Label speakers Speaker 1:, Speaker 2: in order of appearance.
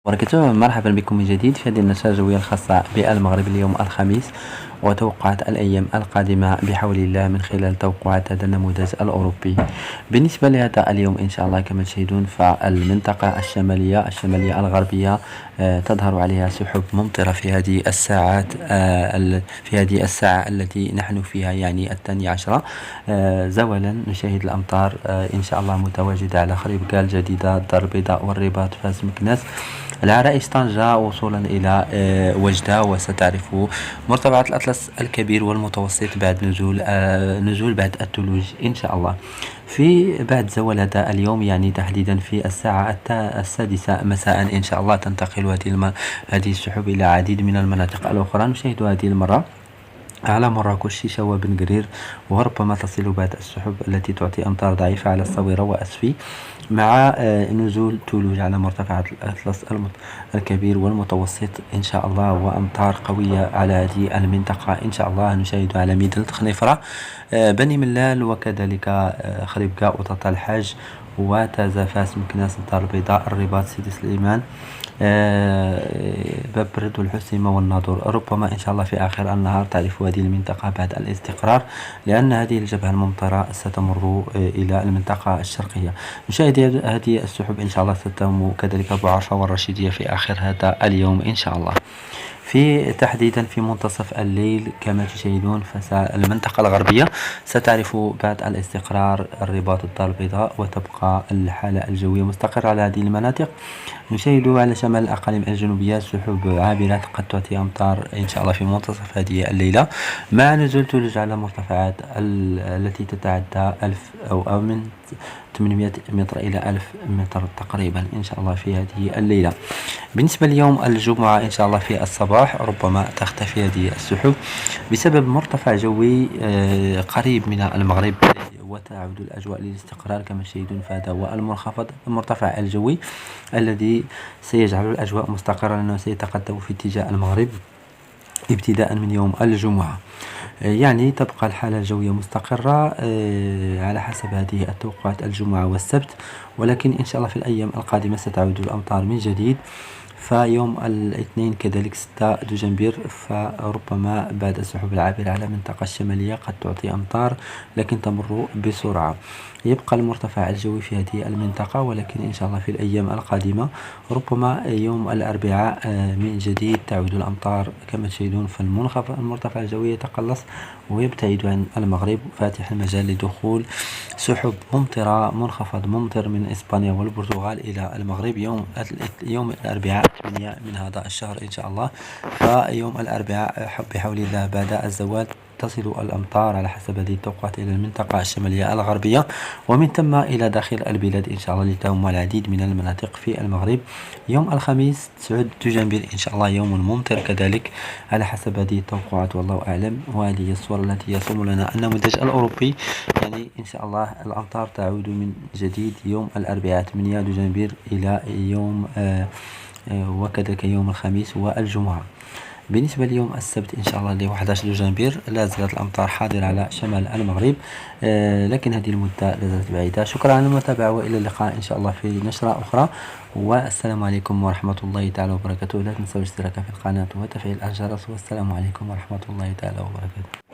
Speaker 1: وبركاته. مرحبا بكم من جديد في هذه النشرة الجوية الخاصة بالمغرب اليوم الخميس وتوقعات الأيام القادمة بحول الله من خلال توقعات هذا النموذج الأوروبي. بالنسبة لهذا اليوم إن شاء الله كما تشاهدون فالمنطقة الشمالية الغربية تظهر عليها سحب ممطرة في هذه الساعات، في هذه الساعة التي نحن فيها يعني 12 زولا. نشاهد الأمطار إن شاء الله متواجدة على خريب قال جديدة، الدار البيضاء والرباط، فاس مكناس، العرائش، طنجة، وصولا إلى وجدة. وستعرف مرتفعات الأطلس الكبير والمتوسط بعد نزول بعد الثلوج إن شاء الله. في بعد زوال هذا اليوم يعني تحديدا في الساعة 6 مساء إن شاء الله تنتقل هذه السحب إلى عديد من المناطق الأخرى. نشاهد هذه المرة على مراكش، شيشة، وبن قرير، وربما تصل بعض السحب التي تعطي أمطار ضعيفة على الصويرة وأسفي، مع نزول ثلوج على مرتفعات الأطلس الكبير والمتوسط إن شاء الله، وأمطار قوية على هذه المنطقة إن شاء الله. نشاهد على ميدان خنيفرة، بني ملال، وكذلك خريبكا، وتطال الحاج، وتازا، فاس مكناس، الدار البيضاء، الرباط، سيدي سليمان، باب برد والحسيمة والناظور. ربما إن شاء الله في آخر النهار تعرف هذه المنطقة بعد الاستقرار، لأن هذه الجبهة الممطرة ستمر إلى المنطقة الشرقية. نشاهد هذه السحب إن شاء الله ستتم كذلك بعرفة والرشيدية في آخر هذا اليوم إن شاء الله. في تحديدا في منتصف الليل كما تشاهدون فالمنطقة الغربية ستعرف بعد الاستقرار، الرباط، الدار البيضاء، وتبقى الحالة الجوية مستقرة على هذه المناطق. نشاهد على شمال الأقاليم الجنوبية سحب عابرة قد تعطي أمطار إن شاء الله في منتصف هذه الليلة، مع نزول ثلوج على مرتفعات التي تتعدى 1000 أو من 800 متر إلى 1000 متر تقريبا إن شاء الله في هذه الليلة. بالنسبة ليوم الجمعة إن شاء الله في الصباح ربما تختفي هذه السحب بسبب مرتفع جوي قريب من المغرب، وتعود الأجواء للاستقرار كما تشاهدون. فهذا هو المرتفع الجوي الذي سيجعل الأجواء مستقرة، لأنه سيتقدم في اتجاه المغرب ابتداء من يوم الجمعة. يعني تبقى الحالة الجوية مستقرة على حسب هذه التوقعات الجمعة والسبت، ولكن إن شاء الله في الأيام القادمة ستعود الأمطار من جديد. فيوم الاثنين كذلك 6 دجنبر فربما بعد السحب العابرة على المنطقة الشمالية قد تعطي أمطار لكن تمر بسرعة. يبقى المرتفع الجوي في هذه المنطقة، ولكن إن شاء الله في الأيام القادمة ربما يوم الأربعاء من جديد تعود الأمطار كما تشاهدون. فالمرتفع الجوي يتقلص ويبتعد عن المغرب، فاتح المجال لدخول سحب ممطرة، منخفض ممطر من إسبانيا والبرتغال إلى المغرب يوم الأربعاء 8 من هذا الشهر إن شاء الله. فيوم الأربعاء بحول الله بعد الزوال تصل الأمطار على حسب هذه التوقعات إلى المنطقة الشمالية الغربية، ومن ثم إلى داخل البلاد إن شاء الله لتهم العديد من المناطق في المغرب. يوم الخميس 9 دجنبر إن شاء الله يوم ممطر كذلك على حسب هذه التوقعات والله أعلم. وهذه هي الصورة التي يصوم لنا النموذج الأوروبي، يعني إن شاء الله الأمطار تعود من جديد يوم الأربعاء 8 دجنبر إلى يوم وكذلك يوم الخميس والجمعة. بالنسبة ليوم السبت إن شاء الله اللي هو 11 دجنبر لا زالت الأمطار حاضرة على شمال المغرب، لكن هذه المدة لا زالت بعيدة. شكرا على المتابعة وإلى اللقاء إن شاء الله في نشرة أخرى، والسلام عليكم ورحمة الله تعالى وبركاته. لا تنسوا الاشتراك في القناة وتفعيل الجرس، والسلام عليكم ورحمة الله تعالى وبركاته.